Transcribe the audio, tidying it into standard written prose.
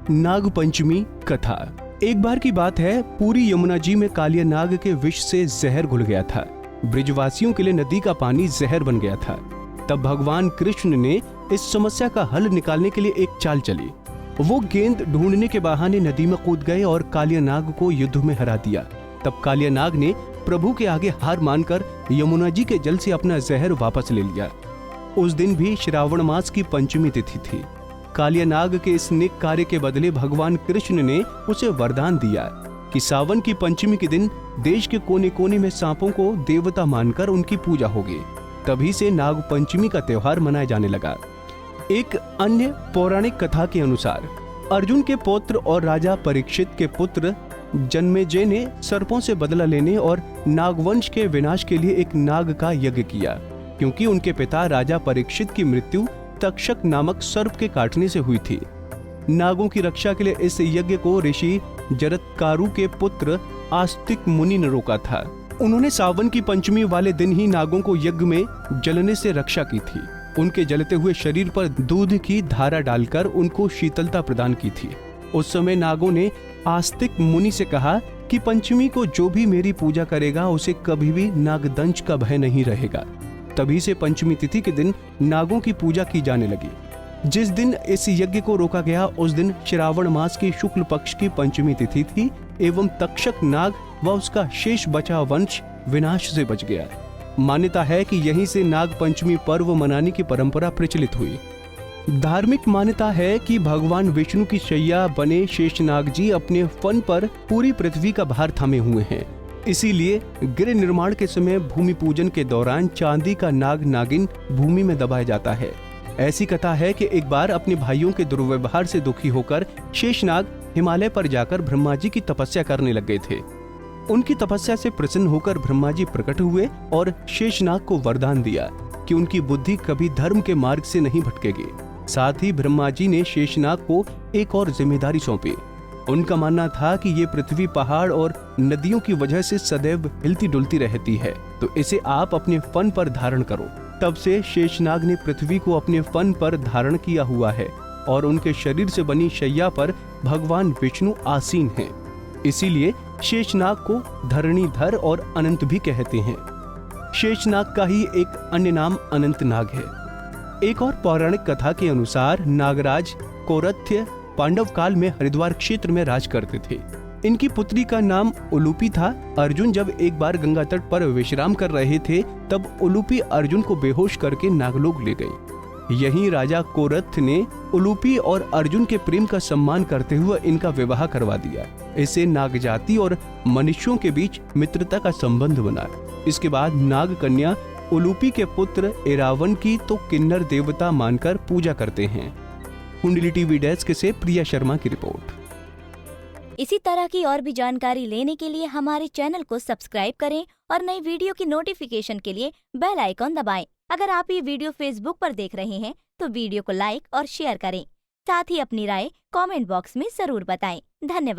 नाग पंचमी कथा। एक बार की बात है, पूरी यमुना जी में कालिया नाग के विष से जहर घुल गया था। ब्रिजवासियों के लिए नदी का पानी जहर बन गया था। तब भगवान कृष्ण ने इस समस्या का हल निकालने के लिए एक चाल चली। वो गेंद ढूंढने के बहाने नदी में कूद गए और कालिया नाग को युद्ध में हरा दिया। तब कालिया नाग ने प्रभु के आगे हार मानकर यमुना जी के जल से अपना जहर वापस ले लिया। उस दिन भी श्रावण मास की पंचमी तिथि थी। कालिया नाग के इस नेक कार्य के बदले भगवान कृष्ण ने उसे वरदान दिया कि सावन की पंचमी के दिन देश के कोने कोने में सांपों को देवता मानकर उनकी पूजा होगी। तभी से नाग पंचमी का त्योहार मनाया जाने लगा। एक अन्य पौराणिक कथा के अनुसार अर्जुन के पुत्र और राजा परीक्षित के पुत्र जन्मेजय ने सर्पों से बदला लेने और नागवंश के विनाश के लिए एक नाग का यज्ञ किया, क्योंकि उनके पिता राजा परीक्षित की मृत्यु तक्षक नामक सर्प के काटने से हुई थी। नागों की रक्षा के लिए इस यज्ञ को ऋषि जरत्कारु के पुत्र आस्तिक मुनि ने रोका था। उन्होंने सावन की पंचमी वाले दिन ही नागों को यज्ञ में जलने से रक्षा की थी। उनके जलते हुए शरीर पर दूध की धारा डालकर उनको शीतलता प्रदान की थी। उस समय नागों ने आस्तिक मुनि से कहा कि पंचमी को जो भी मेरी पूजा करेगा उसे कभी भी नागदंश का भय नहीं रहेगा। तभी से पंचमी तिथि के दिन नागों की पूजा की जाने लगी। जिस दिन इस यज्ञ को रोका गया उस दिन श्रावण मास की शुक्ल पक्ष की पंचमी तिथि थी एवं तक्षक नाग व उसका शेष बचा वंश विनाश से बच गया। मान्यता है कि यहीं से नाग पंचमी पर्व मनाने की परंपरा प्रचलित हुई। धार्मिक मान्यता है कि भगवान विष्णु की शैया बने शेषनाग जी अपने फन पर पूरी पृथ्वी का भार थामे हुए हैं। इसीलिए गृह निर्माण के समय भूमि पूजन के दौरान चांदी का नाग नागिन भूमि में दबाया जाता है। ऐसी कथा है कि एक बार अपने भाइयों के दुर्व्यवहार से दुखी होकर शेषनाग हिमालय पर जाकर ब्रह्मा जी की तपस्या करने लग गए थे। उनकी तपस्या से प्रसन्न होकर ब्रह्मा जी प्रकट हुए और शेषनाग को वरदान दिया कि उनकी बुद्धि कभी धर्म के मार्ग से नहीं भटकेगी। साथ ही ब्रह्मा जी ने शेषनाग को एक और जिम्मेदारी सौंपी। उनका मानना था कि ये पृथ्वी पहाड़ और नदियों की वजह से सदैव हिलती डुलती रहती है, तो इसे आप अपने फन पर धारण करो। तब से शेषनाग ने पृथ्वी को अपने फन पर धारण किया हुआ है और उनके शरीर से बनी शैया पर भगवान विष्णु आसीन हैं। इसीलिए शेषनाग को धरणीधर और अनंत भी कहते हैं। शेषनाग का ही एक अन्य नाम अनंत नाग है। एक और पौराणिक कथा के अनुसार नागराज कौरथ्य पांडव काल में हरिद्वार क्षेत्र में राज करते थे। इनकी पुत्री का नाम उलूपी था। अर्जुन जब एक बार गंगा तट पर विश्राम कर रहे थे तब उलूपी अर्जुन को बेहोश करके नागलोक ले गई। यहीं राजा कोरथ ने उलूपी और अर्जुन के प्रेम का सम्मान करते हुए इनका विवाह करवा दिया। इससे नाग जाति और मनुष्यों के बीच मित्रता का संबंध बना। इसके बाद नाग कन्या उलूपी के पुत्र एरावन की तो किन्नर देवता मानकर पूजा करते हैं। कुंडली टीवी डेस्क से प्रिया शर्मा की रिपोर्ट। इसी तरह की और भी जानकारी लेने के लिए हमारे चैनल को सब्सक्राइब करें और नई वीडियो की नोटिफिकेशन के लिए बेल आइकॉन दबाएं। अगर आप ये वीडियो फेसबुक पर देख रहे हैं तो वीडियो को लाइक और शेयर करें। साथ ही अपनी राय कमेंट बॉक्स में जरूर बताएं। धन्यवाद।